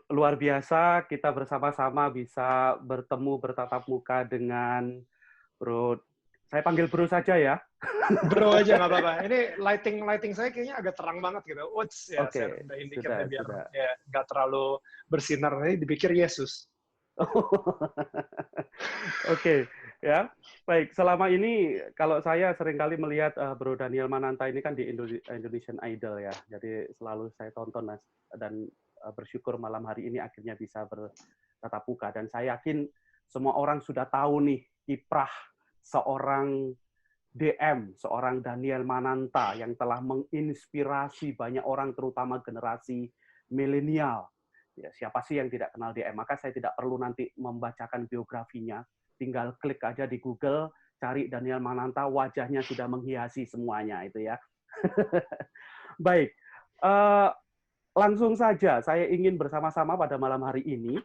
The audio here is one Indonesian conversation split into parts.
luar biasa kita bersama-sama bisa bertemu bertatap muka dengan Bro. Saya panggil Bro saja ya. Bro aja nggak apa-apa. Ini lighting saya kayaknya agak terang banget gitu. Uts, ya saya Oke, rendahin dikit sudah, deh biar sudah. ya nggak terlalu bersinar. Nanti dipikir Yesus. Oke, ya. Baik, selama ini kalau saya seringkali melihat Bro Daniel Mananta ini kan di Indonesian Idol ya. Jadi selalu saya tonton Mas dan bersyukur malam hari ini akhirnya bisa bertatap muka dan saya yakin semua orang sudah tahu nih kiprah seorang DM, seorang Daniel Mananta yang telah menginspirasi banyak orang terutama generasi milenial. Ya, siapa sih yang tidak kenal DM? Maka saya tidak perlu nanti membacakan biografinya, tinggal klik aja di Google, cari Daniel Mananta, wajahnya sudah menghiasi semuanya itu ya. Baik, langsung saja saya ingin bersama-sama pada malam hari ini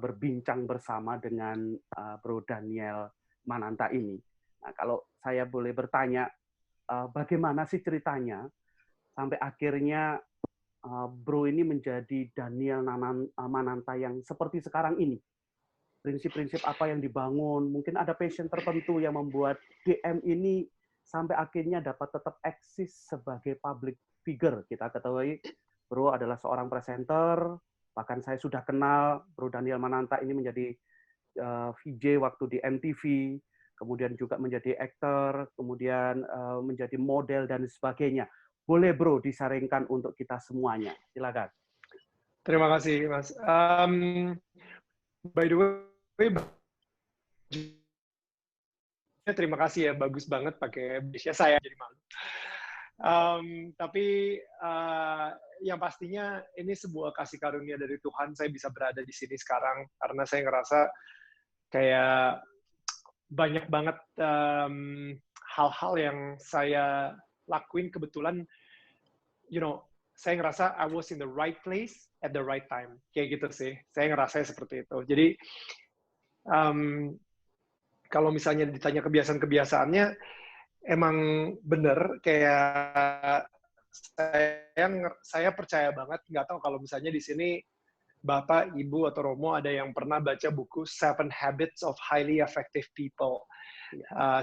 berbincang bersama dengan Bro Daniel Mananta ini. Nah, kalau saya boleh bertanya, bagaimana sih ceritanya sampai akhirnya Bro ini menjadi Daniel Mananta yang seperti sekarang ini? Prinsip-prinsip apa yang dibangun? Mungkin ada passion tertentu yang membuat DM ini sampai akhirnya dapat tetap eksis sebagai public figure. Kita ketahui Bro adalah seorang presenter, bahkan saya sudah kenal Bro Daniel Mananta ini menjadi VJ waktu di MTV, kemudian juga menjadi aktor, kemudian menjadi model dan sebagainya. Boleh Bro disaringkan untuk kita semuanya. Silakan. Terima kasih, Mas. By the way, terima kasih ya, bagus banget pakai base-nya, saya jadi malu. Tapi yang pastinya ini sebuah kasih karunia dari Tuhan, saya bisa berada di sini sekarang karena saya ngerasa kayak banyak banget hal-hal yang saya lakuin kebetulan, saya ngerasa I was in the right place at the right time, kayak gitu sih. Saya ngerasa seperti itu. Jadi kalau misalnya ditanya kebiasaan-kebiasaannya, emang bener kayak saya percaya banget, nggak tahu kalau misalnya di sini Bapak, Ibu, atau Romo ada yang pernah baca buku Seven Habits of Highly Effective People,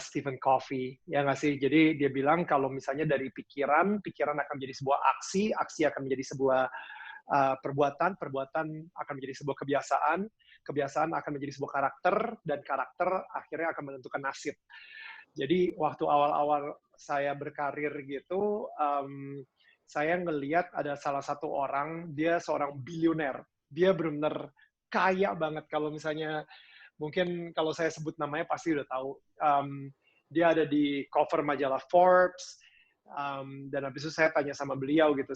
Stephen Covey, ya nggak sih? Jadi dia bilang kalau misalnya dari pikiran akan menjadi sebuah aksi, aksi akan menjadi sebuah perbuatan, perbuatan akan menjadi sebuah kebiasaan, kebiasaan akan menjadi sebuah karakter, dan karakter akhirnya akan menentukan nasib. Jadi waktu awal-awal saya berkarir gitu, saya ngeliat ada salah satu orang, dia seorang bilioner. Dia benar-benar kaya banget. Kalau misalnya, mungkin kalau saya sebut namanya pasti udah tahu. Dia ada di cover majalah Forbes, dan habis itu saya tanya sama beliau gitu.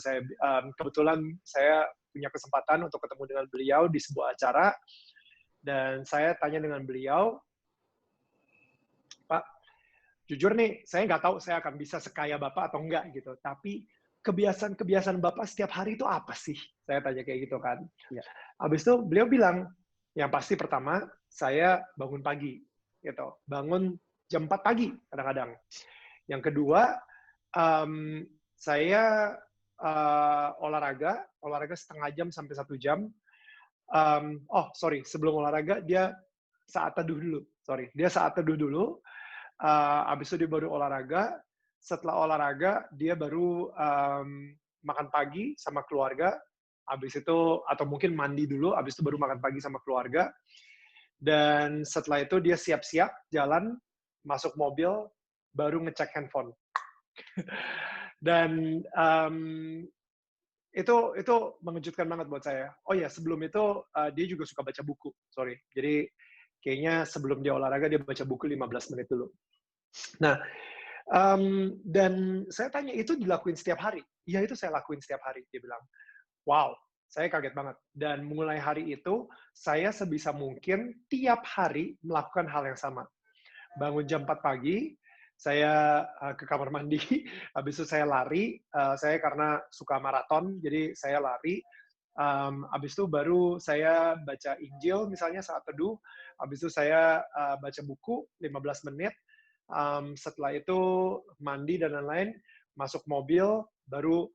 Kebetulan saya punya kesempatan untuk ketemu dengan beliau di sebuah acara, dan saya tanya dengan beliau, Pak, jujur nih, saya nggak tahu saya akan bisa sekaya Bapak atau enggak gitu. Tapi kebiasaan-kebiasaan Bapak setiap hari itu apa sih? Saya tanya kayak gitu kan. Ya. Habis itu beliau bilang, yang pasti pertama, saya bangun pagi. Gitu. Bangun jam 4 pagi kadang-kadang. Yang kedua, saya olahraga setengah jam sampai 1 jam. Sebelum olahraga, dia saat teduh dulu. Dia saat teduh dulu. Habis itu dia baru olahraga. Setelah olahraga, dia baru makan pagi sama keluarga. Habis itu, atau mungkin mandi dulu, habis itu baru makan pagi sama keluarga. Dan setelah itu dia siap-siap jalan, masuk mobil, baru ngecek handphone. Dan itu mengejutkan banget buat saya. Oh ya, sebelum itu dia juga suka baca buku. Jadi kayaknya sebelum dia olahraga, dia baca buku 15 menit dulu. Nah, dan saya tanya, itu dilakuin setiap hari? Iya, itu saya lakuin setiap hari. Dia bilang, wow, saya kaget banget. Dan mulai hari itu, saya sebisa mungkin tiap hari melakukan hal yang sama. Bangun jam 4 pagi, saya ke kamar mandi, habis itu saya lari, saya karena suka maraton, jadi saya lari, habis itu baru saya baca Injil, misalnya saat teduh, habis itu saya baca buku 15 menit, setelah itu mandi dan lain-lain, masuk mobil, baru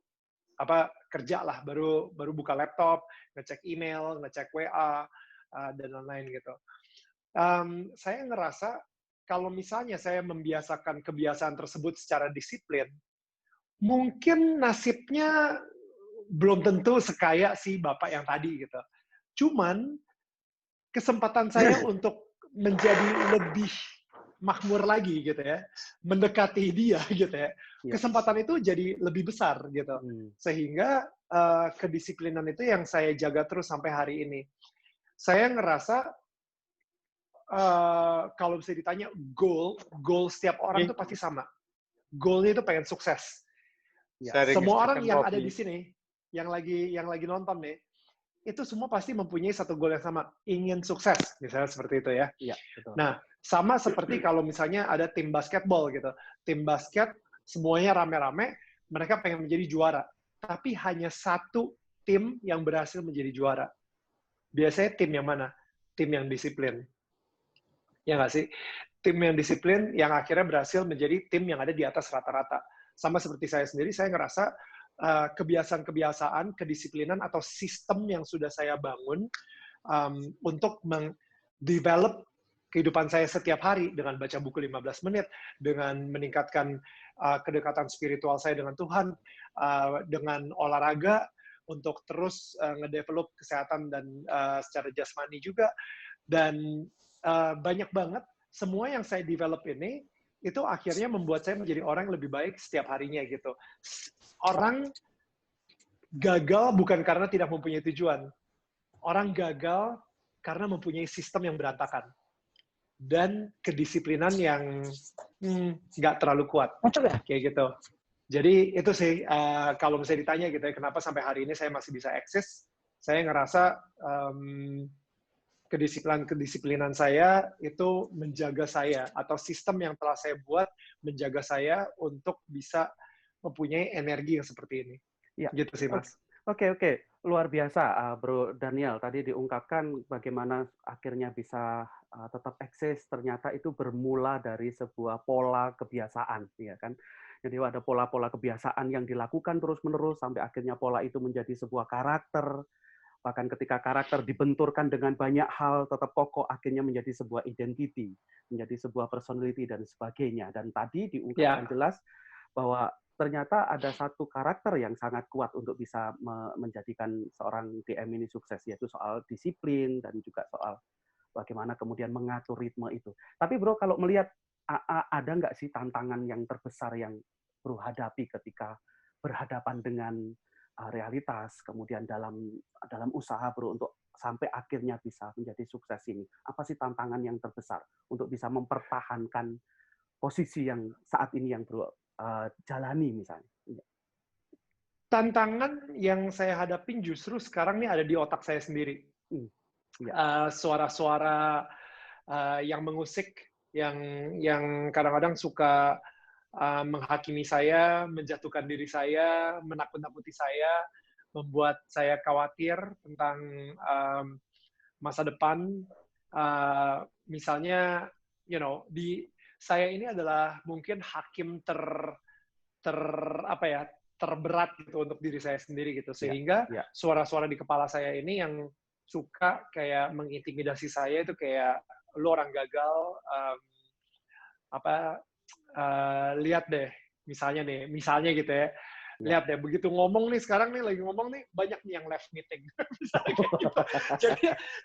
kerja lah, baru buka laptop, ngecek email, ngecek WA, dan lain-lain gitu. Saya ngerasa kalau misalnya saya membiasakan kebiasaan tersebut secara disiplin, mungkin nasibnya belum tentu sekaya si Bapak yang tadi gitu. Cuman kesempatan saya untuk menjadi lebih makmur lagi gitu ya, mendekati dia gitu ya. Iya. Kesempatan itu jadi lebih besar gitu. Sehingga kedisiplinan itu yang saya jaga terus sampai hari ini. Saya ngerasa kalau bisa ditanya goal setiap orang itu pasti sama. Goalnya itu pengen sukses. Semua orang yang ada di sini, yang lagi nonton nih, itu semua pasti mempunyai satu goal yang sama, ingin sukses, misalnya seperti itu ya. Iya, betul. Nah, sama seperti kalau misalnya ada tim basketball gitu. Tim basket, semuanya rame-rame, mereka pengen menjadi juara. Tapi hanya satu tim yang berhasil menjadi juara. Biasanya tim yang mana? Tim yang disiplin. Ya nggak sih? Tim yang disiplin yang akhirnya berhasil menjadi tim yang ada di atas rata-rata. Sama seperti saya sendiri, saya ngerasa kebiasaan-kebiasaan, kedisiplinan, atau sistem yang sudah saya bangun untuk develop kehidupan saya setiap hari dengan baca buku 15 menit, dengan meningkatkan kedekatan spiritual saya dengan Tuhan, dengan olahraga untuk terus ngedevelop kesehatan dan secara jasmani juga, dan banyak banget semua yang saya develop ini itu akhirnya membuat saya menjadi orang yang lebih baik setiap harinya gitu. Orang gagal bukan karena tidak mempunyai tujuan. Orang gagal karena mempunyai sistem yang berantakan dan kedisiplinan yang nggak terlalu kuat. Kayak gitu. Jadi itu sih kalau misalnya ditanya gitu ya, kenapa sampai hari ini saya masih bisa eksis, saya ngerasa kedisiplinan saya itu menjaga saya, atau sistem yang telah saya buat menjaga saya untuk bisa mempunyai energi yang seperti ini. Ya. Gitu sih, Mas. Oke. Luar biasa, Bro Daniel. Tadi diungkapkan bagaimana akhirnya bisa tetap eksis. Ternyata itu bermula dari sebuah pola kebiasaan, ya kan? Jadi ada pola-pola kebiasaan yang dilakukan terus-menerus sampai akhirnya pola itu menjadi sebuah karakter. Bahkan ketika karakter dibenturkan dengan banyak hal tetap kokoh, akhirnya menjadi sebuah identity, menjadi sebuah personality dan sebagainya. Dan tadi diungkapkan jelas bahwa ternyata ada satu karakter yang sangat kuat untuk bisa menjadikan seorang DM ini sukses, yaitu soal disiplin dan juga soal bagaimana kemudian mengatur ritme itu. Tapi Bro, kalau melihat ada nggak sih tantangan yang terbesar yang Bro hadapi ketika berhadapan dengan realitas, kemudian dalam usaha Bro untuk sampai akhirnya bisa menjadi sukses ini? Apa sih tantangan yang terbesar untuk bisa mempertahankan posisi yang saat ini yang Bro jalani misalnya? Tantangan yang saya hadapin justru sekarang nih ada di otak saya sendiri. Suara-suara yang mengusik, yang kadang-kadang suka menghakimi saya, menjatuhkan diri saya, menakut-nakuti saya, membuat saya khawatir tentang masa depan. Misalnya, saya ini adalah mungkin hakim terberat gitu untuk diri saya sendiri gitu, sehingga suara-suara di kepala saya ini yang suka kayak mengintimidasi saya itu kayak, lu orang gagal, lihat deh, misalnya gitu ya, lihat deh, begitu ngomong nih, sekarang nih lagi ngomong nih, banyak nih yang left meeting, misalnya kayak gitu.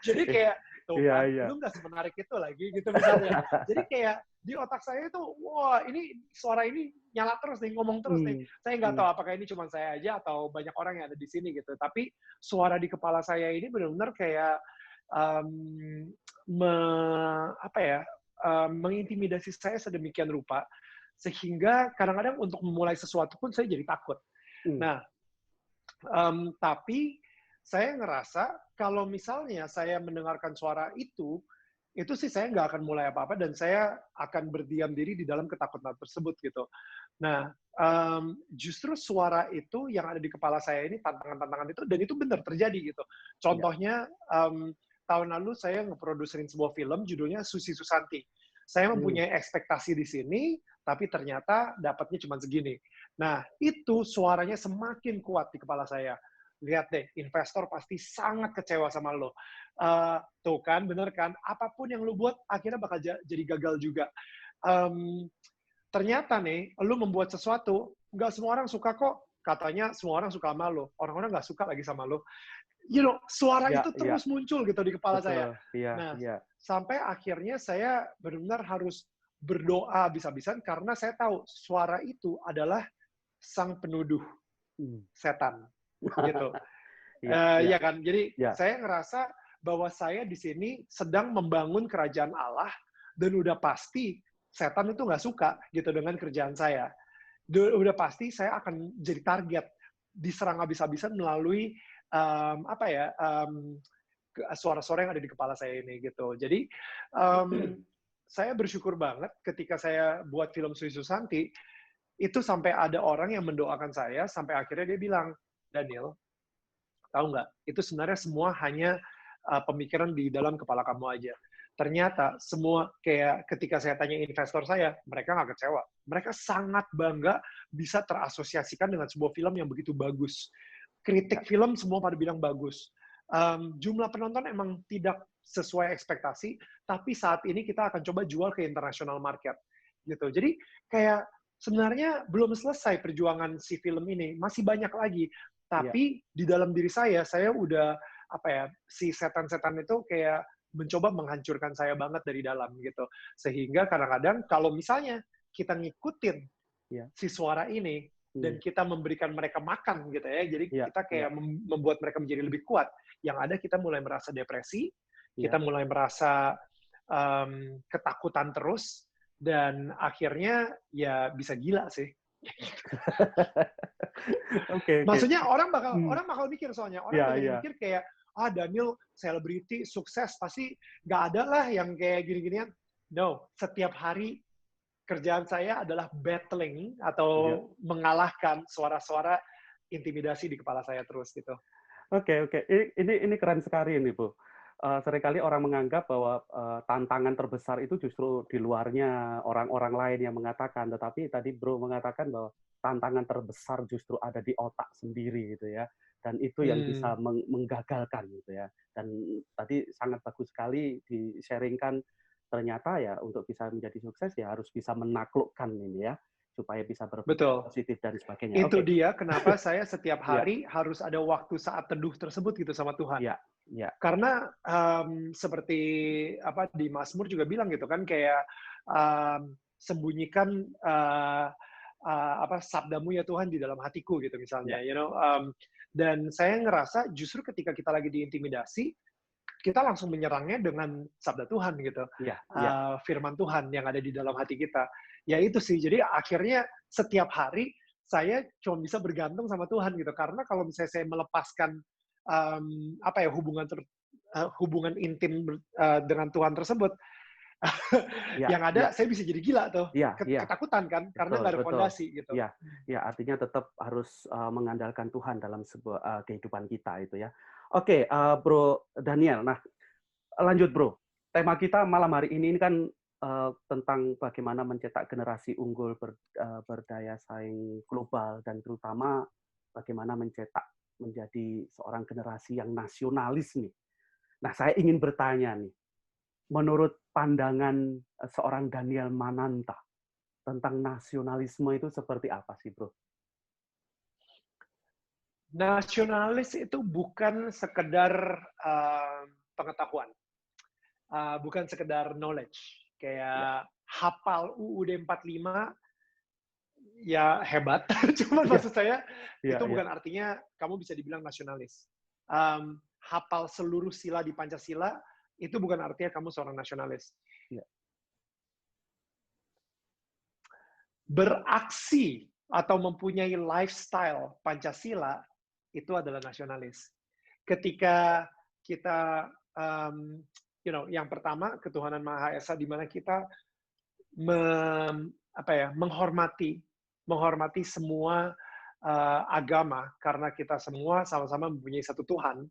Jadi kayak, tuh kan, lu nggak semenarik itu lagi, gitu misalnya. Jadi kayak, di otak saya itu, wah, ini suara ini nyala terus nih, ngomong terus nih. Saya nggak tahu apakah ini cuma saya aja, atau banyak orang yang ada di sini gitu. Tapi, suara di kepala saya ini benar-benar kayak, mengintimidasi saya sedemikian rupa, sehingga kadang-kadang untuk memulai sesuatu pun saya jadi takut. Nah, tapi saya ngerasa kalau misalnya saya mendengarkan suara itu sih saya nggak akan mulai apa-apa dan saya akan berdiam diri di dalam ketakutan tersebut gitu. Nah, justru suara itu yang ada di kepala saya ini, tantangan-tantangan itu, dan itu benar terjadi gitu. Contohnya, tahun lalu saya ngeproduserin sebuah film judulnya Susi Susanti. Saya mempunyai ekspektasi di sini, tapi ternyata dapatnya cuma segini. Nah, itu suaranya semakin kuat di kepala saya. Lihat deh, investor pasti sangat kecewa sama lo. Tuh kan, bener kan? Apapun yang lo buat, akhirnya bakal jadi gagal juga. Ternyata nih, lo membuat sesuatu, nggak semua orang suka kok. Katanya semua orang suka sama lo. Orang-orang nggak suka lagi sama lo. Suara Iya, itu iya, terus muncul gitu di kepala betul. saya. Iya, Nah, iya. sampai akhirnya saya benar-benar harus berdoa habis-habisan karena saya tahu suara itu adalah sang penuduh Hmm. setan, gitu. Iya, iya, Ya kan? Jadi iya. saya ngerasa bahwa saya di sini sedang membangun kerajaan Allah dan udah pasti setan itu nggak suka gitu dengan kerjaan saya. Udah pasti saya akan jadi target diserang habis-habisan melalui suara-suara yang ada di kepala saya ini gitu. Jadi saya bersyukur banget ketika saya buat film Sri Susanti itu sampai ada orang yang mendoakan saya sampai akhirnya dia bilang, Daniel, tahu nggak? Itu sebenarnya semua hanya pemikiran di dalam kepala kamu aja. Ternyata semua kayak ketika saya tanya investor saya, mereka nggak kecewa. Mereka sangat bangga bisa terasosiasikan dengan sebuah film yang begitu bagus. Kritik film semua pada bilang bagus. Jumlah penonton emang tidak sesuai ekspektasi, tapi saat ini kita akan coba jual ke international market. Gitu. Jadi kayak sebenarnya belum selesai perjuangan si film ini, masih banyak lagi. Tapi di dalam diri saya udah si setan-setan itu kayak mencoba menghancurkan saya banget dari dalam gitu. Sehingga kadang-kadang kalau misalnya kita ngikutin si suara ini dan kita memberikan mereka makan gitu ya. Jadi kita kayak membuat mereka menjadi lebih kuat. Yang ada kita mulai merasa depresi, kita mulai merasa ketakutan terus dan akhirnya ya bisa gila sih. Oke. Maksudnya orang bakal mikir soalnya orang banyak mikir kayak Daniel selebriti sukses pasti nggak ada lah yang kayak gini-ginian. No, setiap hari kerjaan saya adalah battling atau mengalahkan suara-suara intimidasi di kepala saya terus gitu. Oke. Ini keren sekali ini, Bu. Seringkali orang menganggap bahwa tantangan terbesar itu justru di luarnya orang-orang lain yang mengatakan, tetapi tadi Bro mengatakan bahwa tantangan terbesar justru ada di otak sendiri gitu ya, dan itu yang bisa menggagalkan gitu ya. Dan tadi sangat bagus sekali di-sharingkan ternyata ya untuk bisa menjadi sukses ya harus bisa menaklukkan ini ya, supaya bisa berpikir positif dan sebagainya. Itu dia kenapa saya setiap Iya. hari harus ada waktu saat teduh tersebut gitu sama Tuhan. Iya. Karena seperti di Mazmur juga bilang gitu kan kayak sembunyikan sabdamu ya Tuhan di dalam hatiku gitu misalnya, dan saya ngerasa justru ketika kita lagi diintimidasi kita langsung menyerangnya dengan sabda Tuhan gitu, firman Tuhan yang ada di dalam hati kita. Ya itu sih, jadi akhirnya setiap hari saya cuma bisa bergantung sama Tuhan gitu, karena kalau misalnya saya melepaskan hubungan intim dengan Tuhan tersebut, yang ada saya bisa jadi gila tuh, ketakutan kan, karena nggak ada fondasi gitu. Ya, artinya tetap harus mengandalkan Tuhan dalam sebuah kehidupan kita itu ya. Oke, Bro Daniel. Nah, lanjut Bro. Tema kita malam hari ini kan tentang bagaimana mencetak generasi unggul berdaya saing global dan terutama bagaimana mencetak menjadi seorang generasi yang nasionalis nih. Nah, saya ingin bertanya nih, menurut pandangan seorang Daniel Mananta tentang nasionalisme itu seperti apa sih, Bro? Nasionalis itu bukan sekedar pengetahuan, bukan sekedar knowledge. Kayak hafal UUD 45 ya hebat, cuman maksud saya itu bukan artinya kamu bisa dibilang nasionalis. Hafal seluruh sila di Pancasila itu bukan artinya kamu seorang nasionalis. Beraksi atau mempunyai lifestyle Pancasila itu adalah nasionalis. Ketika kita, yang pertama ketuhanan Maha Esa, di mana kita menghormati semua agama karena kita semua sama-sama mempunyai satu Tuhan.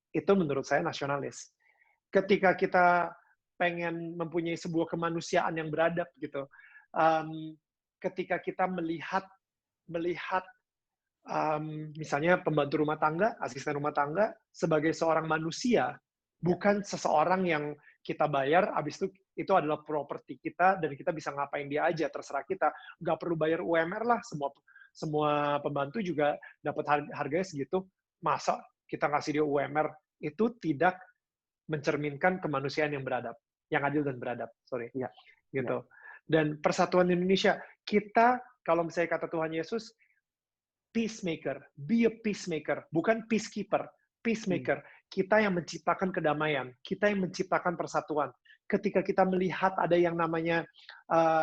Itu menurut saya nasionalis. Ketika kita pengen mempunyai sebuah kemanusiaan yang beradab gitu, ketika kita melihat misalnya pembantu rumah tangga, asisten rumah tangga, sebagai seorang manusia, bukan seseorang yang kita bayar, habis itu adalah properti kita, dan kita bisa ngapain dia aja, terserah kita. Nggak perlu bayar UMR lah, semua pembantu juga dapat harganya segitu. Masa kita ngasih dia UMR? Itu tidak mencerminkan kemanusiaan yang beradab, yang adil dan beradab, sorry. Ya. Gitu. Dan persatuan Indonesia, kita, kalau misalnya kata Tuhan Yesus, peacemaker, be a peacemaker, bukan peacekeeper, peacemaker. Kita yang menciptakan kedamaian, kita yang menciptakan persatuan. Ketika kita melihat ada yang namanya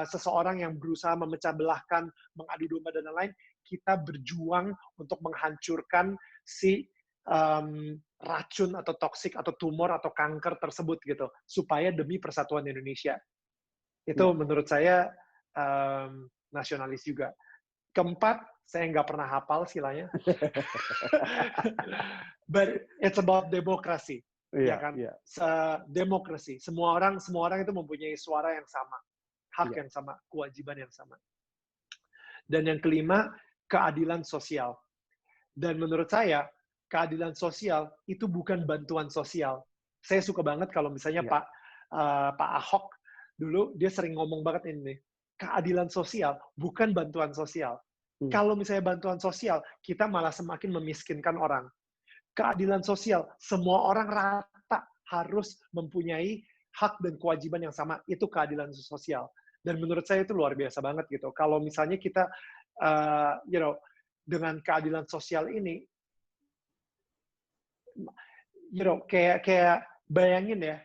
seseorang yang berusaha memecah belahkan, mengadu domba dan lain-lain, kita berjuang untuk menghancurkan si racun atau toksik atau tumor atau kanker tersebut gitu, supaya demi persatuan Indonesia. Itu menurut saya nasionalis juga. Keempat, saya nggak pernah hafal silanya. But it's about democracy. Ya kan? Demokrasi. Semua orang itu mempunyai suara yang sama, hak yang sama, kewajiban yang sama. Dan yang kelima, keadilan sosial. Dan menurut saya, keadilan sosial itu bukan bantuan sosial. Saya suka banget kalau misalnya Pak Ahok dulu, dia sering ngomong banget ini, keadilan sosial bukan bantuan sosial. Kalau misalnya bantuan sosial, kita malah semakin memiskinkan orang. Keadilan sosial, semua orang rata harus mempunyai hak dan kewajiban yang sama. Itu keadilan sosial. Dan menurut saya itu luar biasa banget gitu. Kalau misalnya kita, dengan keadilan sosial ini, kayak bayangin ya,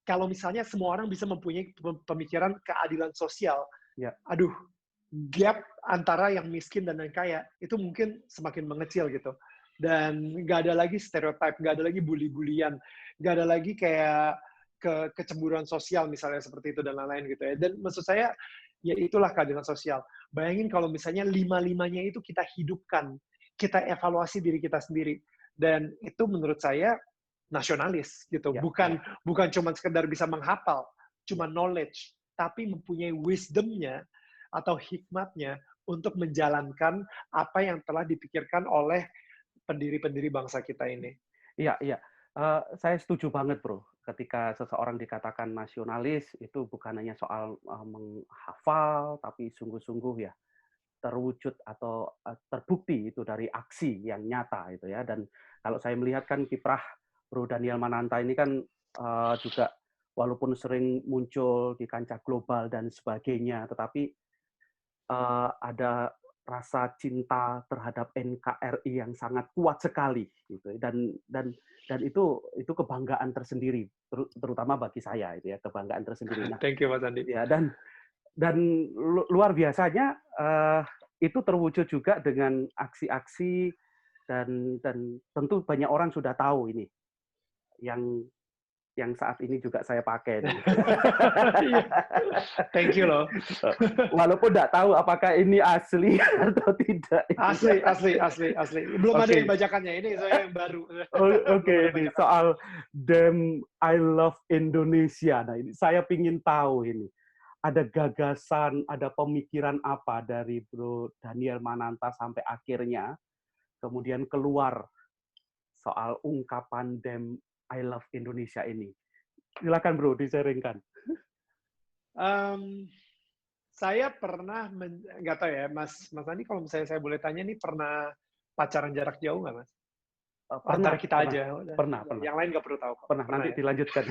kalau misalnya semua orang bisa mempunyai pemikiran keadilan sosial, aduh, gap antara yang miskin dan yang kaya itu mungkin semakin mengecil gitu. Dan nggak ada lagi stereotip, nggak ada lagi bully-bulian, nggak ada lagi kayak kecemburuan sosial misalnya seperti itu dan lain-lain gitu ya. Dan maksud saya, ya itulah keadilan sosial. Bayangin kalau misalnya lima-limanya itu kita hidupkan, kita evaluasi diri kita sendiri. Dan itu menurut saya nasionalis gitu. Bukan cuma sekedar bisa menghafal, cuma knowledge, tapi mempunyai wisdom-nya atau hikmatnya untuk menjalankan apa yang telah dipikirkan oleh pendiri-pendiri bangsa kita ini. Iya. Saya setuju banget, Bro. Ketika seseorang dikatakan nasionalis, itu bukan hanya soal menghafal, tapi sungguh-sungguh ya terwujud atau terbukti itu dari aksi yang nyata itu ya. Dan kalau saya melihat kan kiprah Bro Daniel Mananta ini kan juga walaupun sering muncul di kancah global dan sebagainya, tetapi ada rasa cinta terhadap NKRI yang sangat kuat sekali gitu. Dan itu kebanggaan tersendiri, terutama bagi saya itu ya, kebanggaan tersendiri. Nah, thank you Mas Andi. Ya, dan luar biasanya itu terwujud juga dengan aksi-aksi dan tentu banyak orang sudah tahu ini yang saat ini juga saya pakai. Thank you loh. Walaupun nggak tahu apakah ini asli atau tidak. Asli. Belum ada yang bajakannya, ini saya yang baru. Oke, ini soal Damn I Love Indonesia. Nah, ini saya pingin tahu ini. Ada gagasan, ada pemikiran apa dari Bro Daniel Mananta sampai akhirnya kemudian keluar soal ungkapan Damn I Love Indonesia ini. Silakan Bro, di-sharingkan. Saya pernah, nggak tahu ya, Mas Andi, kalau misalnya saya boleh tanya nih, pernah pacaran jarak jauh nggak, Mas? Antara kita aja. Pernah. Yang lain nggak perlu tahu. Pernah nanti ya? Dilanjutkan.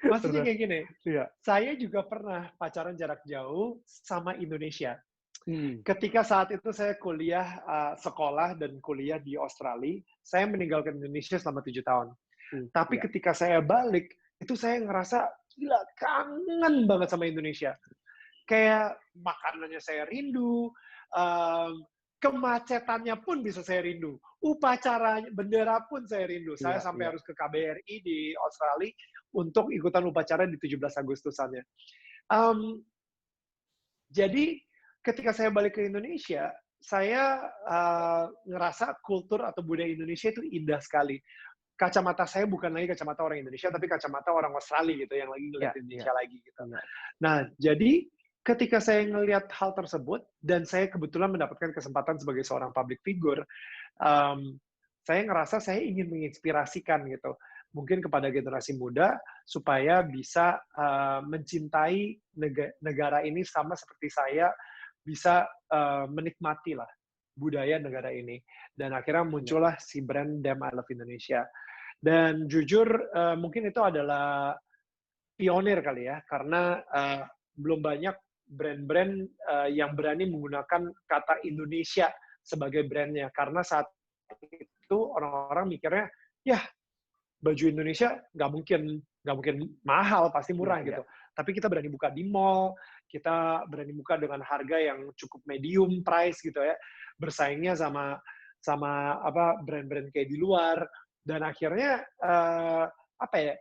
Maksudnya kayak gini, saya juga pernah pacaran jarak jauh sama Indonesia. Ketika saat itu saya kuliah, sekolah dan kuliah di Australia, saya meninggalkan Indonesia selama 7 tahun. Tapi ketika saya balik, itu saya ngerasa, gila, kangen banget sama Indonesia. Kayak makanannya saya rindu, kemacetannya pun bisa saya rindu, upacara bendera pun saya rindu. Saya sampai harus ke KBRI di Australia untuk ikutan upacara di 17 Agustusannya. Jadi ketika saya balik ke Indonesia, saya ngerasa kultur atau budaya Indonesia itu indah sekali. kacamata saya bukan lagi kacamata orang Indonesia, tapi kacamata orang Australia gitu, yang lagi Iya, ngeliat iya, Indonesia lagi gitu. iya, Nah, jadi ketika saya ngelihat hal tersebut, dan saya kebetulan mendapatkan kesempatan sebagai seorang public figure, um, saya ngerasa saya ingin menginspirasikan gitu, mungkin kepada generasi muda supaya bisa mencintai negara ini sama seperti saya bisa menikmati lah budaya negara ini. Dan akhirnya iya, muncullah si brand Damn I Love Indonesia. Dan jujur mungkin itu adalah pionir kali ya, karena belum banyak brand-brand yang berani menggunakan kata Indonesia sebagai brandnya. Karena saat itu orang-orang mikirnya, ya baju Indonesia nggak mungkin mahal, pasti iya, murah iya. gitu. Tapi kita berani buka di mall, kita berani buka dengan harga yang cukup medium price gitu ya, bersaingnya sama sama apa brand-brand kayak di luar. Dan akhirnya apa ya?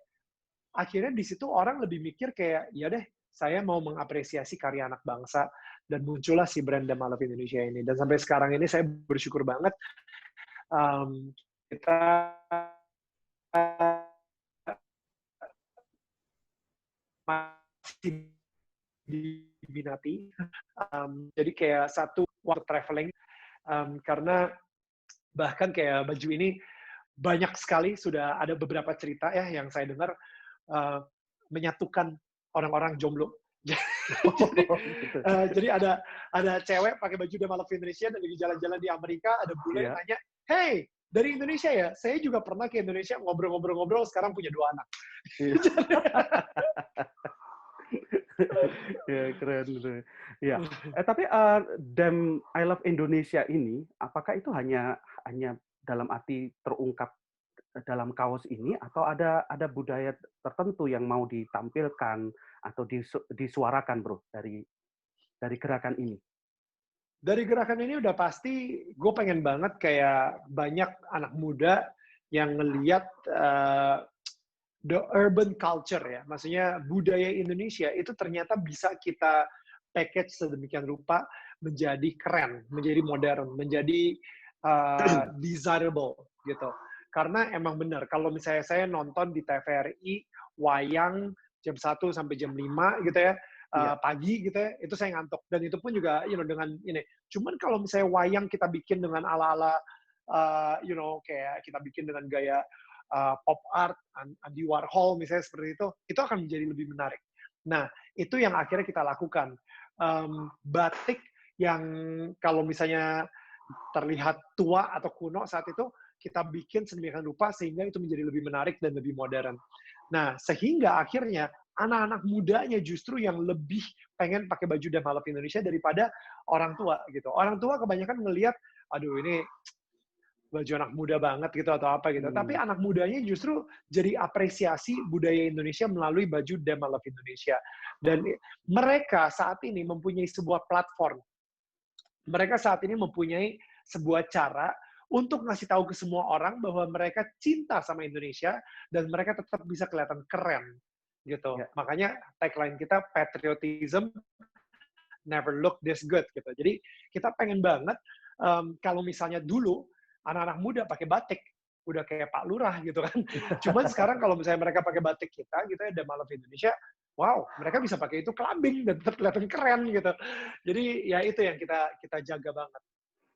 Akhirnya di situ orang lebih mikir kayak, ya deh, saya mau mengapresiasi karya anak bangsa, dan muncullah si brand The Mall of Indonesia ini. Dan sampai sekarang ini saya bersyukur banget kita masih diminati. Jadi kayak satu waktu traveling, karena bahkan kayak baju ini banyak sekali sudah ada beberapa cerita ya yang saya dengar uh, menyatukan orang-orang jomblo. jadi, Oh, gitu. jadi ada cewek pakai baju The Mall of Indonesia dan lagi jalan-jalan di Amerika, ada bule Iya. nanya, hey, dari Indonesia ya? Saya juga pernah ke Indonesia, ngobrol-ngobrol-ngobrol, sekarang punya 2 anak. Iya. Ya, keren, keren. Iya. Tapi Damn I Love Indonesia ini, apakah itu hanya hanya dalam arti terungkap dalam kaos ini, atau ada budaya tertentu yang mau ditampilkan atau disuarakan, Bro, dari gerakan ini? Dari gerakan ini udah pasti gue pengen banget kayak banyak anak muda yang ngeliat the urban culture ya, maksudnya budaya Indonesia itu ternyata bisa kita package sedemikian rupa menjadi keren, menjadi modern, menjadi desirable gitu. Karena emang benar, kalau misalnya saya nonton di TVRI wayang jam 1 sampai jam 5 gitu ya, Iya, pagi gitu ya, itu saya ngantuk. Dan itu pun juga, dengan ini. Cuman kalau misalnya wayang kita bikin dengan ala-ala, kayak kita bikin dengan gaya pop art, Andy Warhol misalnya seperti itu akan menjadi lebih menarik. Nah, itu yang akhirnya kita lakukan. Batik yang kalau misalnya terlihat tua atau kuno saat itu, kita bikin sedemikian rupa sehingga itu menjadi lebih menarik dan lebih modern. Nah, sehingga akhirnya anak-anak mudanya justru yang lebih pengen pakai baju dan Mall of Indonesia daripada orang tua gitu. Orang tua kebanyakan ngelihat, aduh ini baju anak muda banget gitu atau apa gitu. Tapi hmm, anak mudanya justru jadi apresiasi budaya Indonesia melalui baju Dem I Love Indonesia. Dan mereka saat ini mempunyai sebuah platform. Mereka saat ini mempunyai sebuah cara untuk ngasih tahu ke semua orang bahwa mereka cinta sama Indonesia dan mereka tetap bisa kelihatan keren gitu. ya, Makanya tagline kita patriotism never look this good gitu. Jadi kita pengen banget kalau misalnya dulu anak-anak muda pakai batik udah kayak Pak Lurah gitu kan. Cuman sekarang kalau misalnya mereka pakai batik kita gitu ya, The Mall of Indonesia, wow, mereka bisa pakai itu clubbing dan tetap kelihatan keren gitu. Jadi ya itu yang kita kita jaga banget.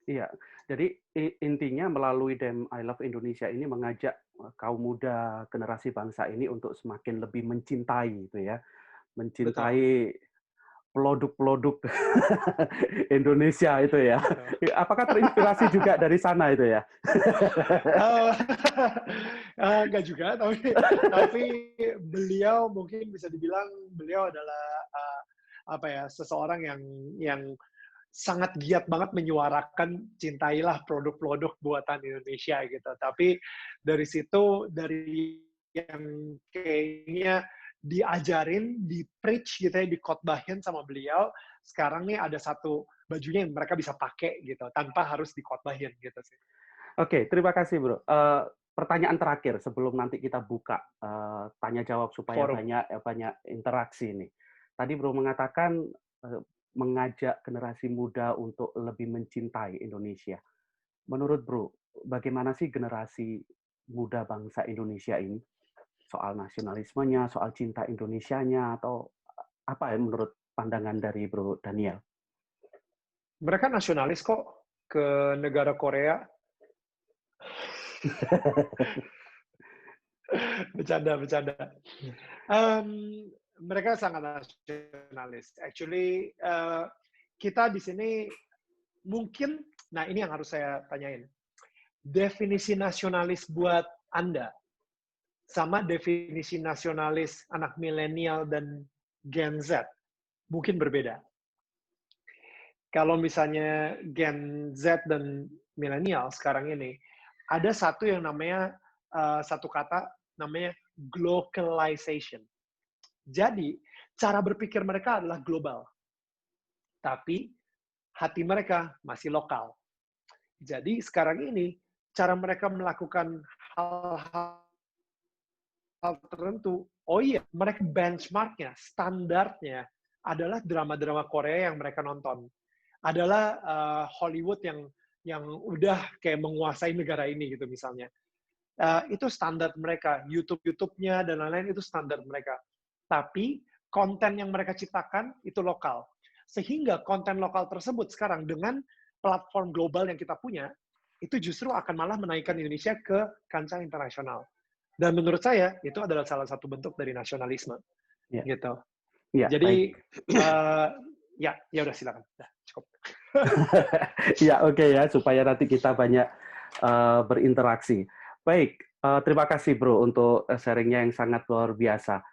iya. Jadi intinya melalui Damn I Love Indonesia ini mengajak kaum muda generasi bangsa ini untuk semakin lebih mencintai itu ya, Betul. mencintai produk-produk Indonesia itu ya. Betul. Apakah terinspirasi juga dari sana itu ya? Eh, Enggak juga, tapi beliau mungkin bisa dibilang beliau adalah apa ya, seseorang yang sangat giat banget menyuarakan cintailah produk-produk buatan Indonesia gitu. Tapi dari situ, dari yang kayaknya diajarin, di-preach gitu ya, dikotbahin sama beliau, sekarang nih ada satu bajunya yang mereka bisa pakai gitu, tanpa harus dikotbahin gitu sih. Oke, terima kasih, Bro. Pertanyaan terakhir sebelum nanti kita buka tanya jawab supaya Forum. banyak banyak interaksi nih. Tadi Bro mengatakan mengajak generasi muda untuk lebih mencintai Indonesia. Menurut Bro, bagaimana sih generasi muda bangsa Indonesia ini? Soal nasionalismenya, soal cinta Indonesianya, atau apa ya menurut pandangan dari Bro Daniel? Mereka nasionalis kok ke negara Korea. Bercanda. Mereka sangat nasionalis. Actually, kita di sini mungkin, nah ini yang harus saya tanyain. Definisi nasionalis buat Anda sama definisi nasionalis anak milenial dan Gen Z mungkin berbeda. Kalau misalnya Gen Z dan milenial sekarang ini, ada satu yang namanya, satu kata namanya globalization. Jadi, cara berpikir mereka adalah global. Tapi, hati mereka masih lokal. Jadi, sekarang ini, cara mereka melakukan hal-hal tertentu, oh iya, mereka benchmarknya, standarnya adalah drama-drama Korea yang mereka nonton. Adalah Hollywood yang udah kayak menguasai negara ini gitu misalnya. Itu standar mereka, YouTube-nya dan lain-lain itu standar mereka. Tapi konten yang mereka ciptakan itu lokal. Sehingga konten lokal tersebut sekarang dengan platform global yang kita punya, itu justru akan malah menaikkan Indonesia ke kancah internasional. Dan menurut saya, itu adalah salah satu bentuk dari nasionalisme. Ya. Gitu. Ya, jadi, ya udah silakan. Udah, cukup. Ya, oke ya, supaya nanti kita banyak berinteraksi. Baik, terima kasih Bro untuk sharingnya yang sangat luar biasa.